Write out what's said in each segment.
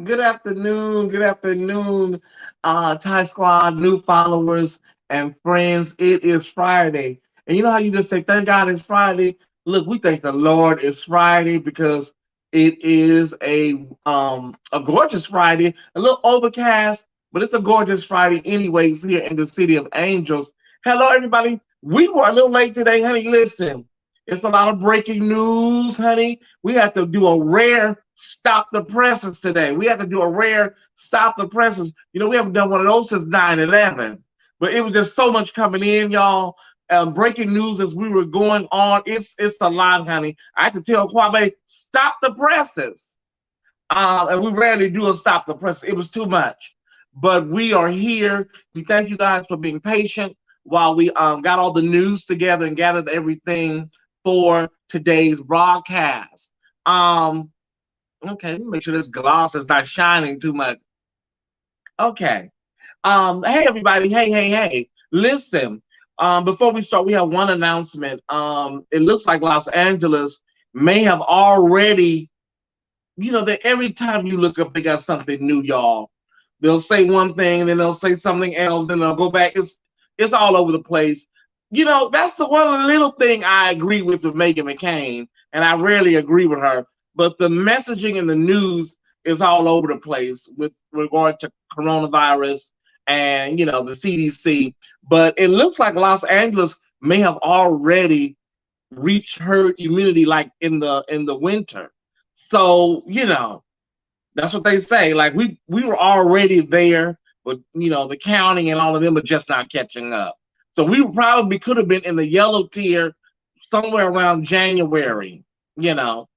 Good afternoon, Thai Squad, new followers and friends. It is Friday. And you know how you just say, thank God it's Friday? Look, we thank the Lord it's Friday because it is a gorgeous Friday, a little overcast, but it's a gorgeous Friday anyways here in the city of Angels. Hello, everybody. We were a little late today, honey. Listen, it's a lot of breaking news, honey. We have to do a rare stop the presses today. We have to do a rare stop the presses. You know, we haven't done one of those since 9/11, but it was just so much coming in, y'all. Breaking news as we were going on. It's a lot, honey. I had to tell Kwame, stop the presses. And we rarely do a stop the presses. It was too much. But we are here. We thank you guys for being patient while we got all the news together and gathered everything for today's broadcast. Um, Okay, let me make sure this gloss is not shining too much. Okay. Hey everybody. Hey. Listen. Before we start, we have one announcement. It looks like Los Angeles may have already, that every time you look up, they got something new, y'all. They'll say one thing, then they'll say something else, then they'll go back. It's all over the place. That's the one little thing I agree with Megan McCain, and I rarely agree with her. But the messaging in the news is all over the place with regard to coronavirus and the CDC. But it looks like Los Angeles may have already reached herd immunity, like in the winter. So that's what they say. Like we were already there, but the county and all of them are just not catching up. So we probably could have been in the yellow tier somewhere around January, you know.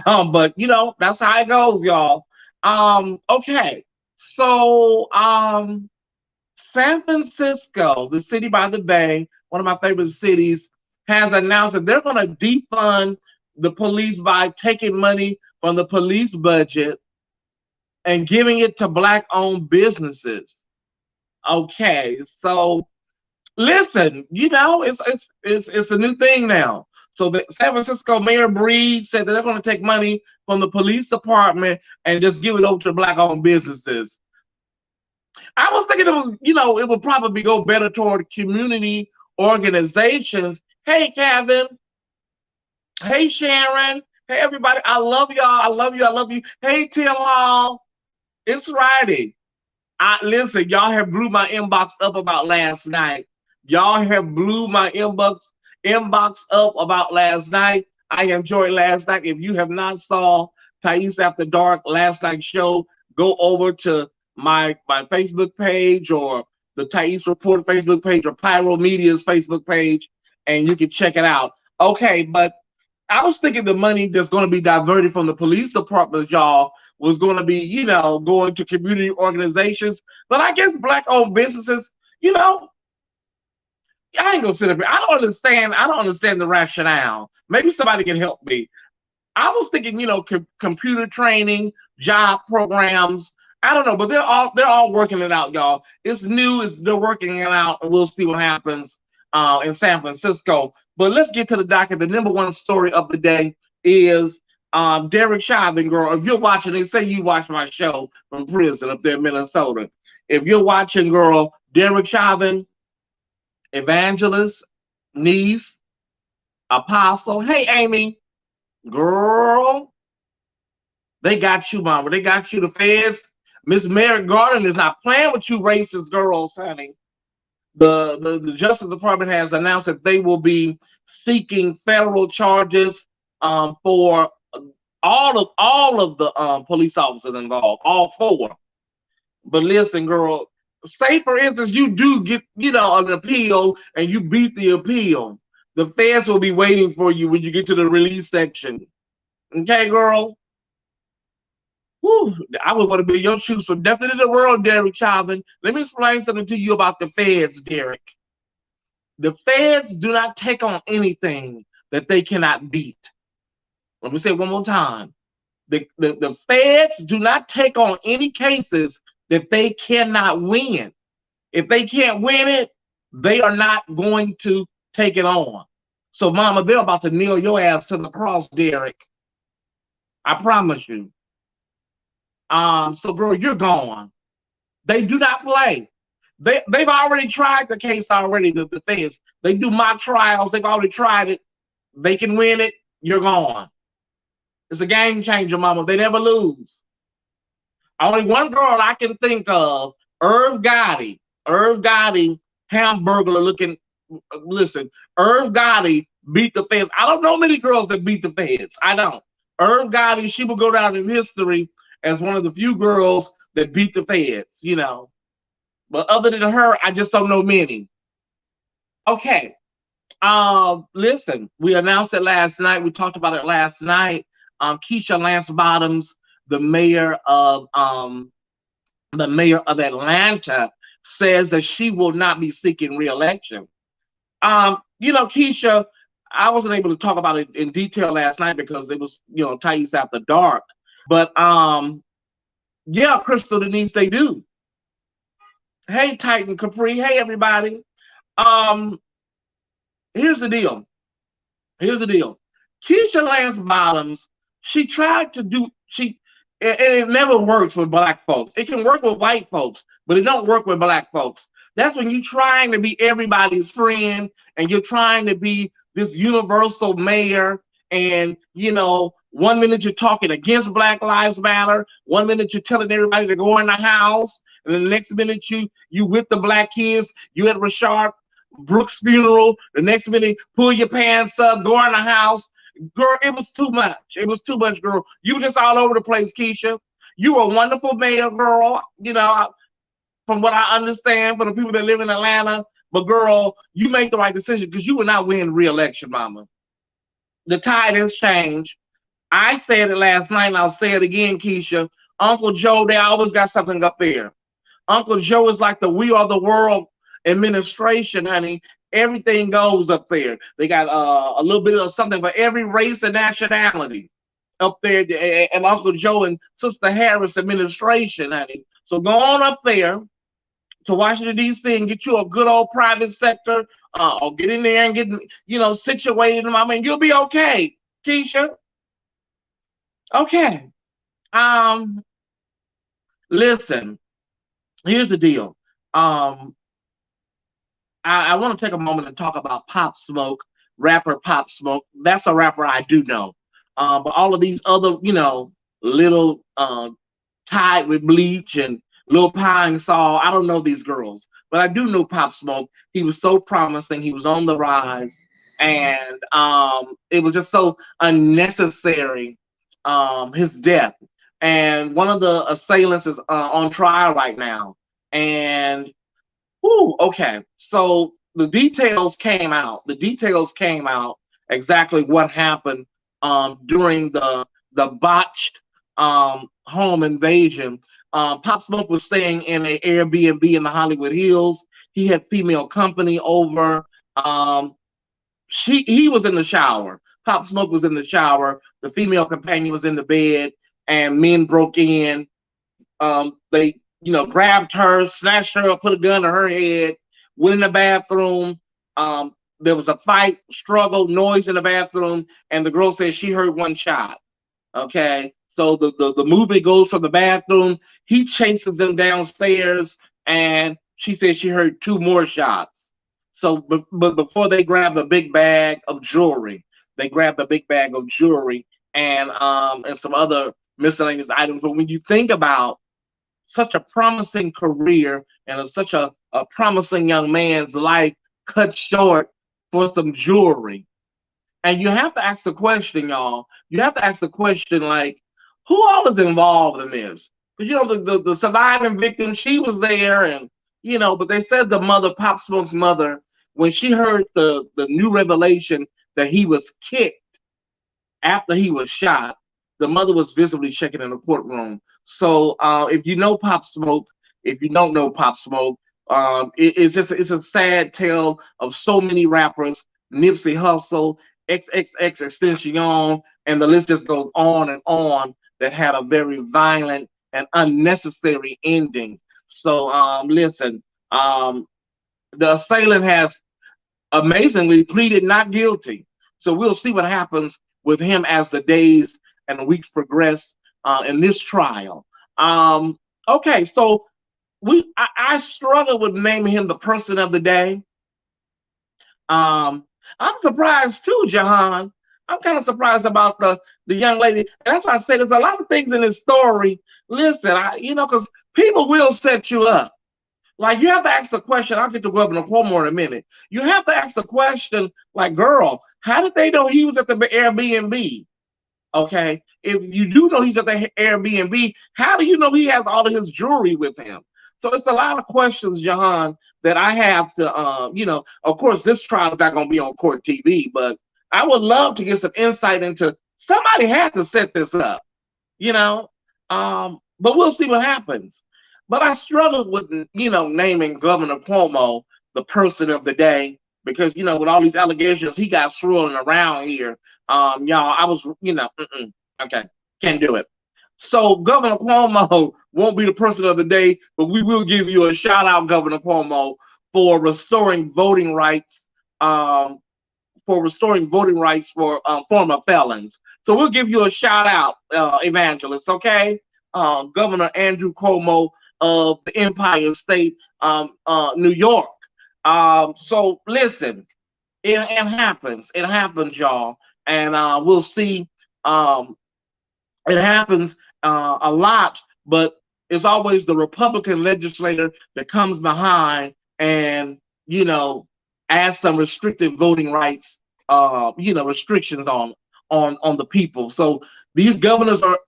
But that's how it goes, y'all. Okay. So San Francisco, the city by the bay, one of my favorite cities, has announced that they're gonna defund the police by taking money from the police budget and giving it to black owned businesses. Okay, so listen, it's a new thing now. So the San Francisco Mayor Breed said that they're going to take money from the police department and just give it over to black owned businesses. I was thinking it would probably go better toward community organizations. Hey Kevin, hey Sharon, hey everybody, I love y'all, I love you, I love you. Hey Tim Hall, it's Friday. Listen, y'all have blew my inbox up about last night. Y'all have blew my inbox up about last night. I enjoyed last night. If you have not saw Tyesse After Dark last night's show, go over to my Facebook page or the Tyesse Report Facebook page or Pyro Media's Facebook page, and you can check it out. Okay, but I was thinking the money that's going to be diverted from the police department, y'all, was going to be, going to community organizations. But I guess black-owned businesses, I ain't gonna sit up here. I don't understand the rationale. Maybe somebody can help me. I was thinking, computer training, job programs. I don't know, but they're all working it out, y'all. It's new. They're working it out, and we'll see what happens in San Francisco. But let's get to the docket. The number one story of the day is Derek Chauvin, girl. If you're watching, they say you watch my show from prison up there in Minnesota. If you're watching, girl, Derek Chauvin, evangelist, niece, apostle. Hey, Amy, girl, they got you, mama. They got you. The feds. Miss Merrick Garland is not playing with you, racist girls, honey. The Justice Department has announced that they will be seeking federal charges for all of the police officers involved, all four. But listen, girl, say for instance you do get an appeal and you beat the appeal, the feds will be waiting for you when you get to the release section. Okay, girl. Whew, I would want to be in your shoes for nothing in the world, Derek Chauvin. Let me explain something to you about the feds, Derek. The feds do not take on anything that they cannot beat. Let me say it one more time. The feds do not take on any cases that they cannot win. If they can't win it, they are not going to take it on. So, mama, they're about to nail your ass to the cross, Derek. I promise you. So girl, you're gone. They do not play. They've already tried the case already, the defense. They do mock trials, they've already tried it. They can win it, you're gone. It's a game changer, mama. They never lose. Only one girl I can think of, Irv Gotti. Irv Gotti, hamburger looking. Listen, Irv Gotti beat the feds. I don't know many girls that beat the feds. I don't. Irv Gotti, she will go down in history as one of the few girls that beat the feds, you know. But other than her, I just don't know many. Okay. Listen, we announced it last night. We talked about it last night. Keisha Lance Bottoms, the mayor of Atlanta, says that she will not be seeking re-election. Keisha, I wasn't able to talk about it in detail last night because it was, Tyesse after dark. But yeah, Crystal Denise, they do. Hey, Titan Capri. Hey, everybody. Um, here's the deal. Here's the deal. Keisha Lance Bottoms, she tried to do and it never works with black folks. It can work with white folks, but it don't work with black folks. That's when you're trying to be everybody's friend and you're trying to be this universal mayor. And, 1 minute you're talking against Black Lives Matter. 1 minute you're telling everybody to go in the house. And then the next minute you with the black kids, you at Rashard Brooks' funeral. The next minute, pull your pants up, go in the house. Girl, it was too much. It was too much, girl. You were just all over the place, Keisha. You were a wonderful mayor, girl. From what I understand, for the people that live in Atlanta. But girl, you made the right decision because you will not win re-election, mama. The tide has changed. I said it last night, and I'll say it again, Keisha. Uncle Joe, they always got something up there. Uncle Joe is like the We Are the World administration, honey. Everything goes up there. They got a little bit of something for every race and nationality up there. And Uncle Joe and Sister Harris administration, honey. So go on up there to Washington, D.C. and get you a good old private sector or get in there and get, situated. I mean, you'll be okay, Keisha. Okay. Listen, here's the deal. I want to take a moment and talk about Pop Smoke, rapper Pop Smoke. That's a rapper I do know. But all of these other, little Tied with Bleach and Lil Pine Saw, I don't know these girls. But I do know Pop Smoke. He was so promising. He was on the rise. And it was just so unnecessary, his death. And one of the assailants is on trial right now. And okay. So the details came out. The details came out exactly what happened during the botched home invasion. Pop Smoke was staying in an Airbnb in the Hollywood Hills. He had female company over. He was in the shower. Pop Smoke was in the shower. The female companion was in the bed, and men broke in. They grabbed her, snatched her up, put a gun to her head, went in the bathroom. There was a fight, struggle, noise in the bathroom, and the girl said she heard one shot. Okay, so the movie goes from the bathroom. He chases them downstairs, and she said she heard two more shots. So, but before they grabbed a big bag of jewelry, and some other miscellaneous items. But when you think about such a promising career and such a promising young man's life cut short for some jewelry. And you have to ask the question, y'all. You have to ask the question, like, who all is involved in this? Because, the surviving victim, she was there, and, but they said the mother, Pop Smoke's mother, when she heard the new revelation that he was kicked after he was shot, the mother was visibly shaking in the courtroom. So if you know Pop Smoke, if you don't know Pop Smoke, it's a sad tale of so many rappers, Nipsey Hussle, XXX and the list just goes on, that had a very violent and unnecessary ending. So listen, the assailant has amazingly pleaded not guilty. So we'll see what happens with him as the days and weeks progress in this trial. Um, okay, so I struggle with naming him the person of the day. Um, I'm surprised too, Jahan. I'm kind of surprised about the young lady, and that's why I say there's a lot of things in this story. Listen, because people will set you up. Like you have to ask the question. I'll get to Governor Cuomo in a minute. You have to ask the question, like, girl, how did they know he was at the Airbnb? Okay, if you do know he's at the Airbnb, how do you know he has all of his jewelry with him? So it's a lot of questions, Jahan, that I have to, of course, this trial is not going to be on court TV, but I would love to get some insight into somebody had to set this up, you know, but we'll see what happens. But I struggled with, naming Governor Cuomo the person of the day because, with all these allegations he got swirling around here, y'all, I was, okay, can't do it. So Governor Cuomo won't be the person of the day, but we will give you a shout out, Governor Cuomo, for restoring voting rights, for former felons. So we'll give you a shout out, Evangelist, okay? Governor Andrew Cuomo of the Empire State, New York. So listen, it happens. It happens, y'all. And we'll see. It happens a lot, but it's always the Republican legislator that comes behind and, adds some restrictive voting rights, restrictions on the people. So these governors are,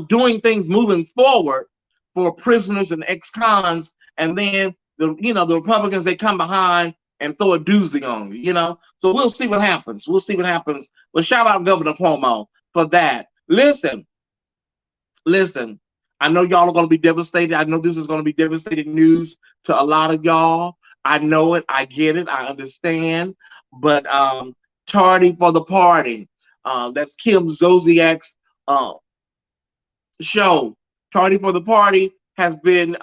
doing things moving forward for prisoners and ex-cons, and then the Republicans, they come behind and throw a doozy on you. So we'll see what happens. We'll see what happens. But shout out Governor Cuomo for that. Listen. I know y'all are going to be devastated. I know this is going to be devastating news to a lot of y'all. I know it. I get it. I understand. But tardy for the party. That's Kim Zolciak's show. Tardy for the Party has been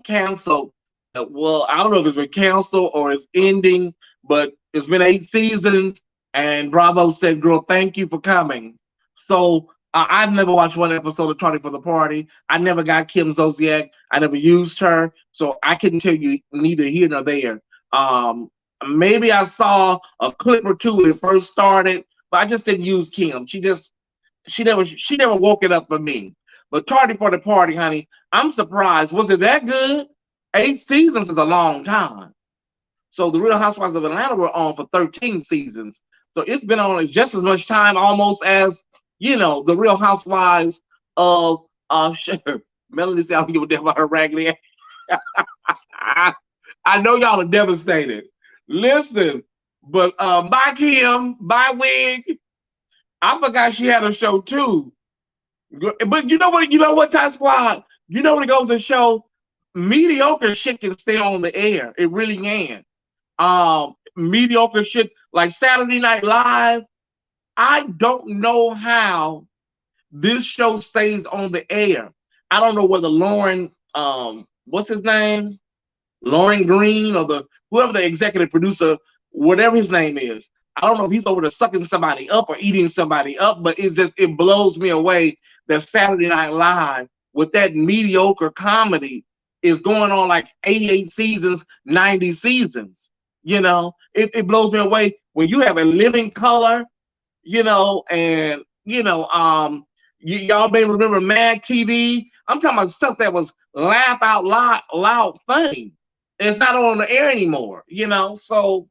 canceled. Well, I don't know if it's been canceled or it's ending, but it's been 8 seasons. And Bravo said, girl, thank you for coming. So I've never watched one episode of Tardy for the Party. I never got Kim Zolciak. I never used her. So I couldn't tell you neither here nor there. Maybe I saw a clip or two when it first started, but I just didn't use Kim. She never woke it up for me. But Tardy for the Party, honey, I'm surprised. Was it that good? 8 seasons is a long time. So the Real Housewives of Atlanta were on for 13 seasons. So it's been on just as much time almost as, the Real Housewives of Melanie said, I don't give a damn about her raggedy ass. I know y'all are devastated. Listen, but bye Kim, bye Wig. I forgot she had a show too. But you know what, Ty Squad? You know what it goes to show? Mediocre shit can stay on the air. It really can. Mediocre shit like Saturday Night Live. I don't know how this show stays on the air. I don't know whether Lauren, what's his name? Lauren Green or whoever the executive producer, whatever his name is. I don't know if he's over there sucking somebody up or eating somebody up, but it blows me away that Saturday Night Live with that mediocre comedy is going on like 88 seasons, 90 seasons. It blows me away when you have a living color, and y'all may remember Mad TV. I'm talking about stuff that was laugh out loud funny. It's not on the air anymore, so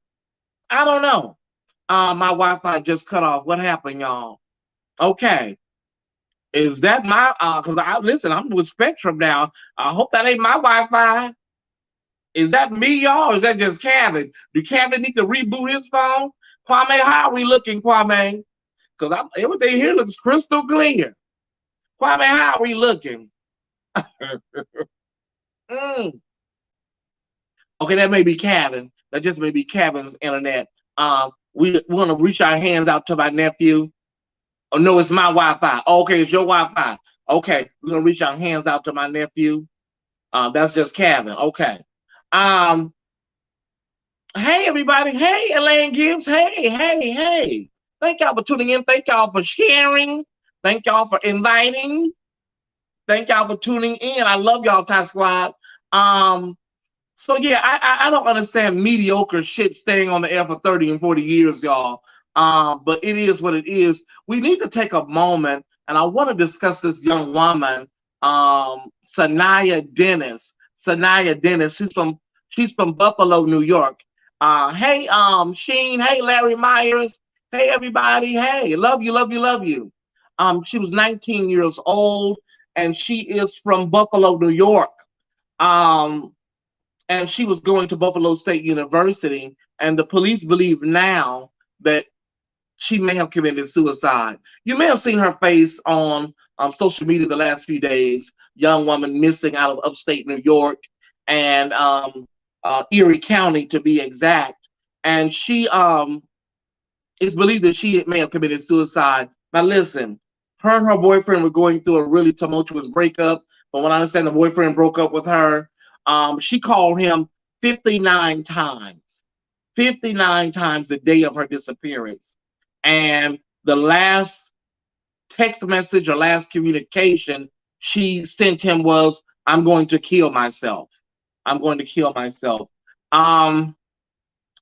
I don't know. My Wi-Fi just cut off. What happened, y'all? Okay. Is that my because I'm with Spectrum now. I hope that ain't my Wi-Fi. Is that me, y'all, or is that just Kevin? Do Kevin need to reboot his phone? Kwame, how are we looking, Kwame? Because everything here looks crystal clear. Kwame, how are we looking? Okay, that may be Kevin. That just may be Kevin's internet. We're gonna reach our hands out to my nephew. Oh no, it's my Wi-Fi. Okay, it's your Wi-Fi. Okay, we're gonna reach our hands out to my nephew. That's just Kevin. Okay. Hey everybody. Hey Elaine Gibbs. Hey. Thank y'all for tuning in. Thank y'all for sharing. Thank y'all for inviting. Thank y'all for tuning in. I love y'all, Ty Squad. Um, so yeah, I don't understand mediocre shit staying on the air for 30 and 40 years, y'all. But it is what it is. We need to take a moment, and I want to discuss this young woman, Sanaya Dennis. Sanaya Dennis. She's from Buffalo, New York. Hey, Sheen. Hey, Larry Myers. Hey, everybody. Hey, love you, love you, love you. She was 19 years old, and she is from Buffalo, New York. Um, and she was going to Buffalo State University, and the police believe now that she may have committed suicide. You may have seen her face on social media the last few days. Young woman missing out of upstate New York and Erie County, to be exact. And she it's believed that she may have committed suicide. Now, listen, her and her boyfriend were going through a really tumultuous breakup. But when I understand the boyfriend broke up with her, she called him 59 times, 59 times the day of her disappearance. And the last text message or last communication she sent him was, "I'm going to kill myself. I'm going to kill myself." Um,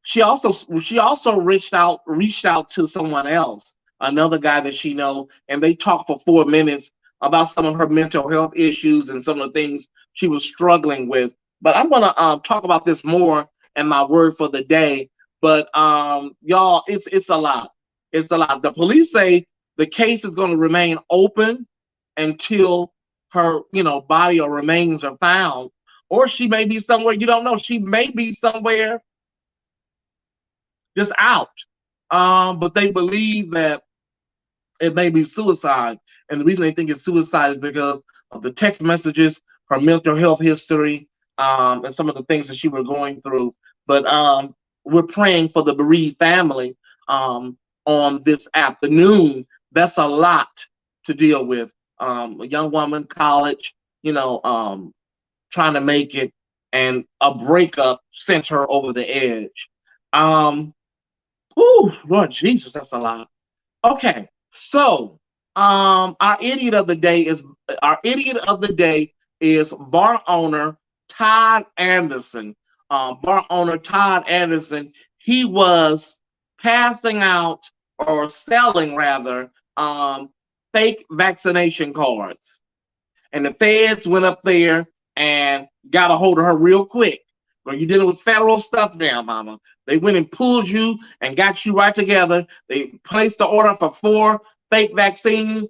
she also reached out to someone else, another guy that she know, and they talked for 4 minutes about some of her mental health issues and some of the things she was struggling with. But I'm gonna talk about this more in my word for the day. But y'all, it's a lot. It's a lot. The police say the case is going to remain open until her, body or remains are found, or she may be somewhere you don't know. She may be somewhere just out. But they believe that it may be suicide. And the reason they think it's suicide is because of the text messages, her mental health history, and some of the things that she was going through. But we're praying for the bereaved family on this afternoon. That's a lot to deal with. A young woman, college, trying to make it, and a breakup sent her over the edge. Um, Lord Jesus, that's a lot. Okay, so our idiot of the day is bar owner Todd Anderson. Bar owner Todd Anderson. He was passing out or selling rather fake vaccination cards. And the feds went up there and got a hold of her real quick. But you're dealing with federal stuff now, mama. They went and pulled you and got you right together. They placed the order for 4 fake vaccine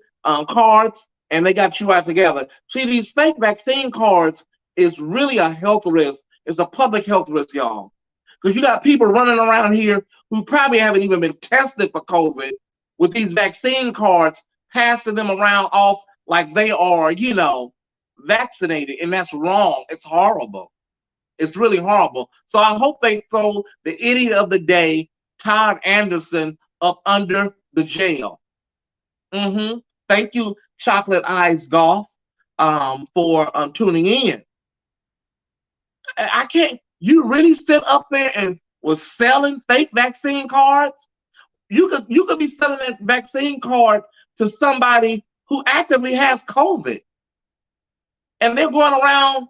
cards, and they got you right together. See, these fake vaccine cards is really a health risk. It's a public health risk, y'all. Because you got people running around here who probably haven't even been tested for COVID with these vaccine cards, passing them around off like they are, vaccinated. And that's wrong. It's horrible. It's really horrible. So I hope they throw the idiot of the day, Todd Anderson, up under the jail. Thank you, Chocolate Eyes Golf, for tuning in. I can't. You really sit up there and was selling fake vaccine cards? You could be selling that vaccine card to somebody who actively has COVID, and they're going around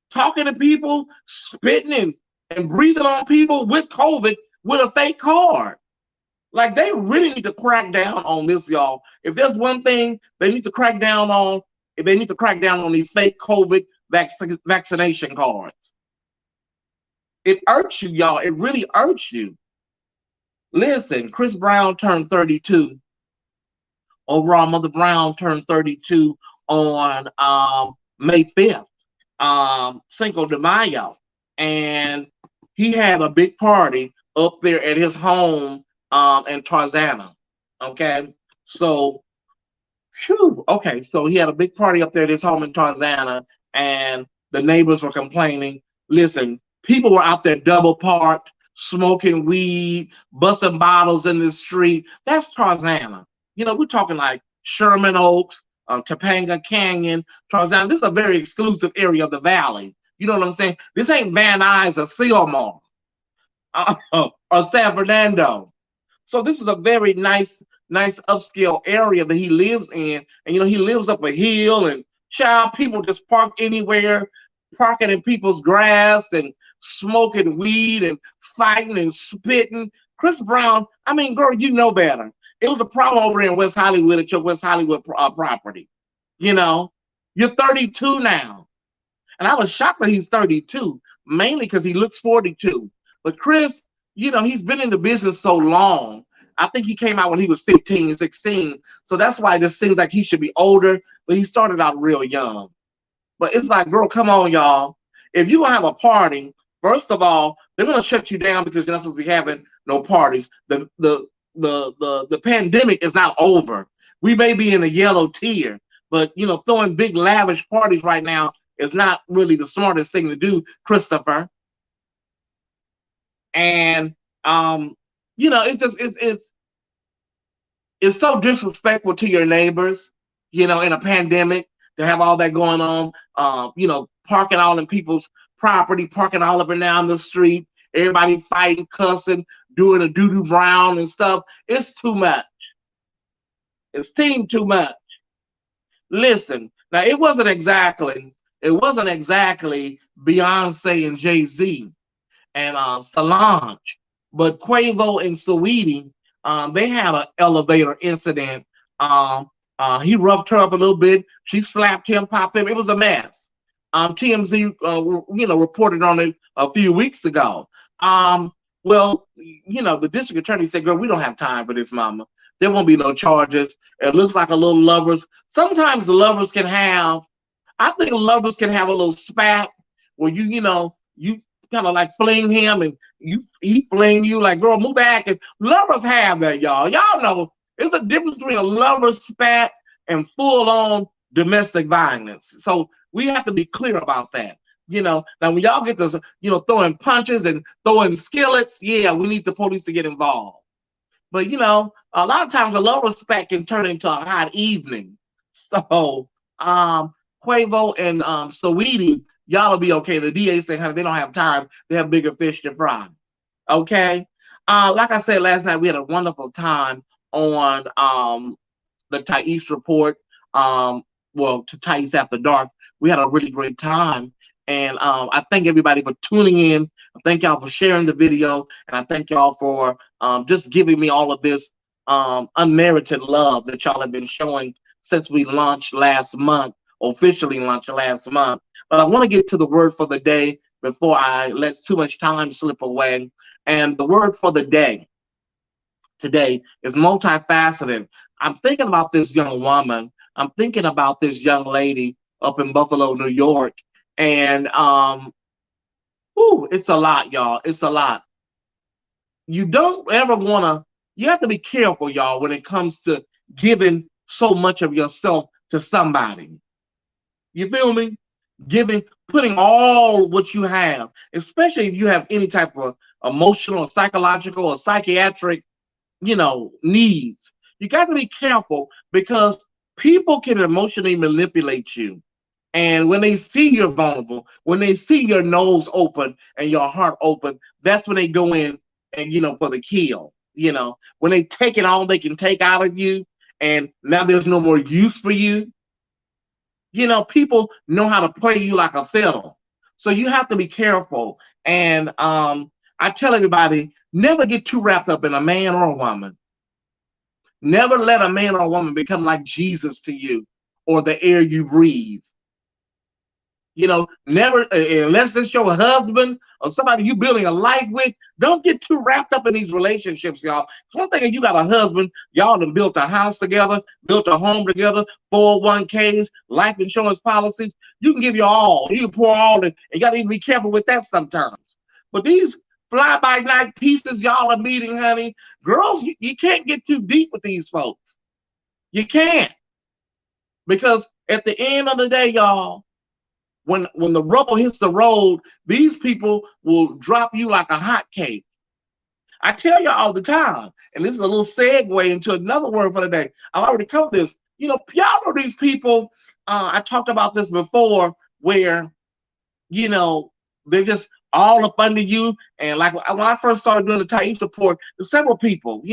talking to people, spitting and breathing on people with COVID with a fake card. Like, they really need to crack down on this, y'all. If there's one thing they need to crack down on, if they need to crack down on these fake COVID vaccination cards. It irks you, y'all. It really irks you. Listen, Chris Brown turned 32. Overall, Mother Brown turned 32 on May 5th, Cinco de Mayo. And he had a big party up there at his home in Tarzana. Okay, so okay, so he had a big party up there at his home in Tarzana, and the neighbors were complaining. Listen, people were out there double parked, smoking weed, busting bottles in the street. That's Tarzana. We're talking like Sherman Oaks, Topanga Canyon, Tarzana. This is a very exclusive area of the valley. You know what I'm saying? This ain't Van Nuys or Seymour or San Fernando. So this is a very nice upscale area that he lives in. And he lives up a hill, and Child, people just park anywhere, parking in people's grass and smoking weed and fighting and spitting. Chris Brown, I mean, girl, you know better. It was a problem over in West Hollywood at your West Hollywood property. You know, you're 32 now. And I was shocked that he's 32, mainly because he looks 42. But Chris, he's been in the business so long. I think he came out when he was 15, 16. So that's why it just seems like he should be older, but he started out real young. But it's like, girl, come on, y'all. If you gonna have a party, first of all, they're gonna shut you down because you're not supposed to be having no parties. The pandemic is not over. We may be in the yellow tier, but throwing big lavish parties right now is not really the smartest thing to do, Christopher. And it's so disrespectful to your neighbors, in a pandemic to have all that going on. Parking all in people's property, parking all up and down the street, everybody fighting, cussing, doing a doo-doo brown and stuff. It's too much. It's too much. Listen, now it wasn't exactly Beyonce and Jay-Z and Solange, but Quavo and Saweetie, they had an elevator incident. He roughed her up a little bit. She slapped him, popped him. It was a mess. TMZ, reported on it a few weeks ago. Well, the district attorney said, "Girl, we don't have time for this, mama. There won't be no charges. It looks like a little lovers. Sometimes the lovers can have. I think lovers can have a little spat where you kind of like fling him and he fling you like, girl, move back. And lovers have that, y'all. Y'all know there's a difference between a lover spat and full on domestic violence. So we have to be clear about that. Now when y'all get this, throwing punches and throwing skillets, yeah, we need the police to get involved. But a lot of times a lover spat can turn into a hot evening. So Quavo and Saweetie, y'all will be okay. The DA said, honey, they don't have time. They have bigger fish to fry. Okay. Like I said last night, we had a wonderful time on the Tyesse report. To Tyesse After Dark. We had a really great time. And I thank everybody for tuning in. I thank y'all for sharing the video. And I thank y'all for just giving me all of this unmerited love that y'all have been showing since we launched last month, officially launched last month. But I want to get to the word for the day before I let too much time slip away. And the word for the day today is multifaceted. I'm thinking about this young woman. I'm thinking about this young lady up in Buffalo, New York. And it's a lot, y'all. It's a lot. You don't ever want to, you have to be careful, y'all, when it comes to giving so much of yourself to somebody. You feel me? Putting all what you have, especially if you have any type of emotional, psychological, or psychiatric, needs. You got to be careful because people can emotionally manipulate you. And when they see you're vulnerable, when they see your nose open and your heart open, that's when they go in and, for the kill. When they take it all they can take out of you and now there's no more use for you. People know how to play you like a fiddle. So you have to be careful. And I tell everybody, never get too wrapped up in a man or a woman. Never let a man or a woman become like Jesus to you or the air you breathe. Never, unless it's your husband or somebody you building a life with, don't get too wrapped up in these relationships, y'all. It's one thing if you got a husband, y'all done built a house together, built a home together, 401ks, life insurance policies. You can give your all. You can pour all in. You got to even be careful with that sometimes. But these fly-by-night pieces y'all are meeting, honey, girls, you can't get too deep with these folks. You can't. Because at the end of the day, y'all, when the rubber hits the road, these people will drop you like a hot cake. I tell you all the time, and this is a little segue into another word for the day. I've already covered this. Y'all know these people, I talked about this before, where, they're just all up under you. And like when I first started doing the Tyesse report, there's several people,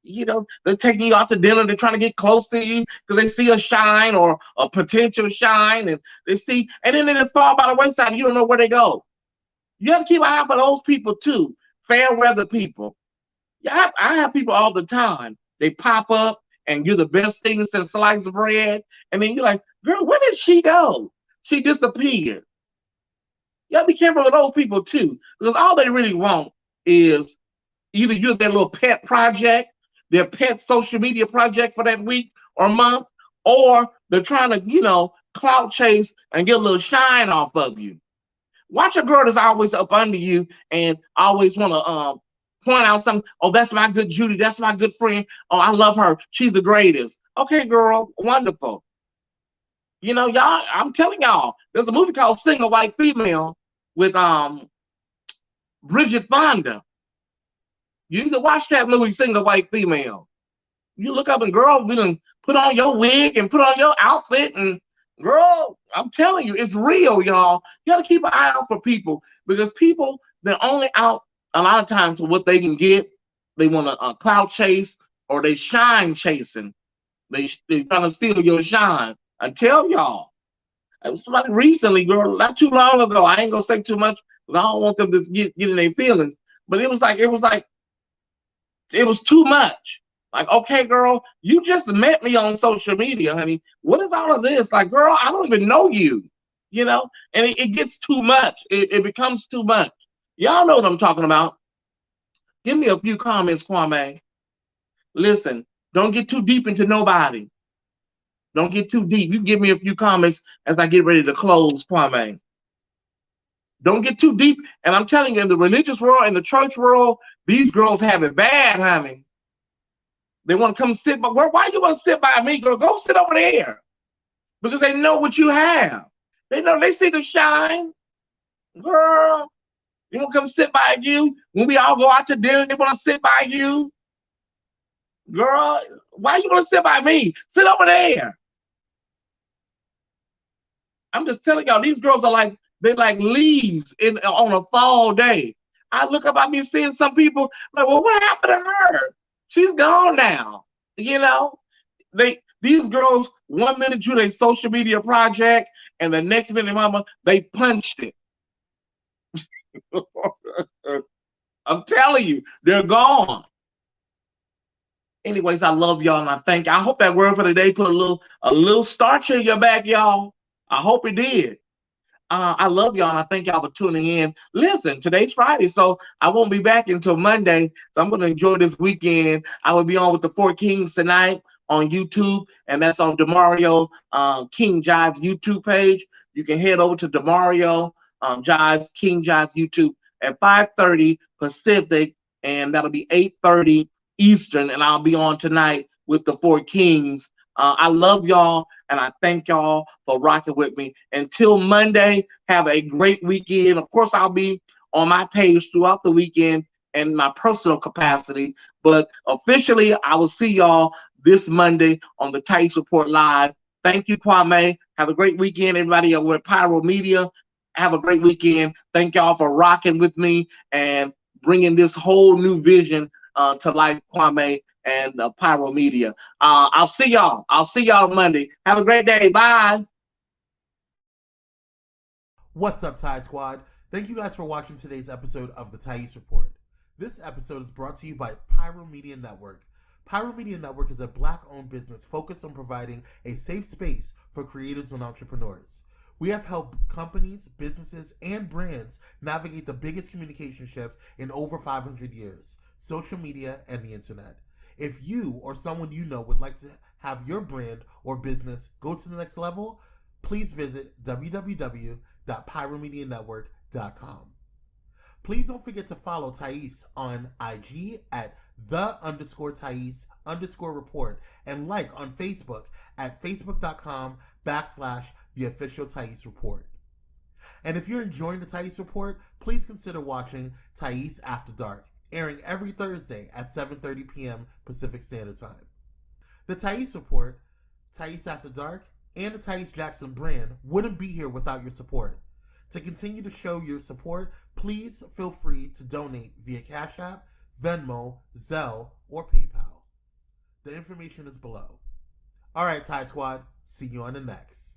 They're taking you out to dinner. They're trying to get close to you because they see a shine or a potential shine, and and then they just fall by the wayside. And you don't know where they go. You have to keep an eye out for those people too. Fair weather people. Yeah, I have people all the time. They pop up, and you're the best thing since sliced bread, and then you're like, girl, where did she go? She disappeared. You gotta be careful with those people too, because all they really want is either you're their little pet project, their pet social media project for that week or month, or they're trying to, clout chase and get a little shine off of you. Watch a girl that's always up under you and always want to point out something. Oh, that's my good Judy. That's my good friend. Oh, I love her. She's the greatest. Okay, girl, wonderful. Y'all, I'm telling y'all, there's a movie called Single White Female with Bridget Fonda. You need to watch that movie, Single White Female. You look up and girl, we done put on your wig and put on your outfit, and girl, I'm telling you, it's real, y'all. You gotta keep an eye out for people because people, they're only out a lot of times for what they can get. They want to clout chase or they shine chasing. They trying to steal your shine. I tell y'all, it was somebody recently, girl, not too long ago. I ain't gonna say too much because I don't want them to get in their feelings. But it was like it was too much. Like, okay, girl, you just met me on social media, honey. What is all of this? Like, girl, I don't even know you, and it gets too much. It becomes too much. Y'all know what I'm talking about. Give me a few comments, Kwame. Listen, don't get too deep into nobody. Don't get too deep. You give me a few comments as I get ready to close, Kwame. Don't get too deep. And I'm telling you, in the religious world, in the church world, these girls have it bad, honey. They want to come sit by. Why you want to sit by me, girl? Go sit over there. Because they know what you have. They see the shine. Girl, they want to come sit by you. When we all go out to dinner, they want to sit by you. Girl, why you want to sit by me? Sit over there. I'm just telling y'all, these girls are they're like leaves on a fall day. I look up, I be seeing some people like, well, what happened to her? She's gone now. These girls, 1 minute do their social media project, and the next minute, mama, they punched it. I'm telling you, they're gone. Anyways, I love y'all, and I hope that word for the day put a little starch in your back, y'all. I hope it did. I love y'all, and I thank y'all for tuning in. Listen, today's Friday, so I won't be back until Monday. So I'm going to enjoy this weekend. I will be on with the Four Kings tonight on YouTube, and that's on Demario King Jive's YouTube page. You can head over to Demario King Jive's YouTube at 5:30 Pacific, and that'll be 8:30 Eastern, and I'll be on tonight with the Four Kings. I love y'all, and I thank y'all for rocking with me. Until Monday, have a great weekend. Of course, I'll be on my page throughout the weekend in my personal capacity, but officially, I will see y'all this Monday on the Tyesse Report Live. Thank you, Kwame. Have a great weekend, everybody over at Pyro Media. Have a great weekend. Thank y'all for rocking with me and bringing this whole new vision to life, Kwame and Pyro Media. I'll see y'all. I'll see y'all Monday. Have a great day. Bye. What's up, Ty Squad? Thank you guys for watching today's episode of the Tyesse Report. This episode is brought to you by Pyro Media Network. Pyro Media Network is a Black-owned business focused on providing a safe space for creators and entrepreneurs. We have helped companies, businesses, and brands navigate the biggest communication shift in over 500 years, social media and the internet. If you or someone you know would like to have your brand or business go to the next level, please visit www.pyromedianetwork.com. Please don't forget to follow Tyesse on IG at _Tyesse_report and like on Facebook at facebook.com/the official Tyesse Report. And if you're enjoying the Tyesse Report, please consider watching Tyesse After Dark, airing every Thursday at 7:30 p.m. Pacific Standard Time. The Tyesse Report, Tyesse After Dark, and the Tyesse Jackson brand wouldn't be here without your support. To continue to show your support, please feel free to donate via Cash App, Venmo, Zelle, or PayPal. The information is below. All right, Ty Squad. See you on the next.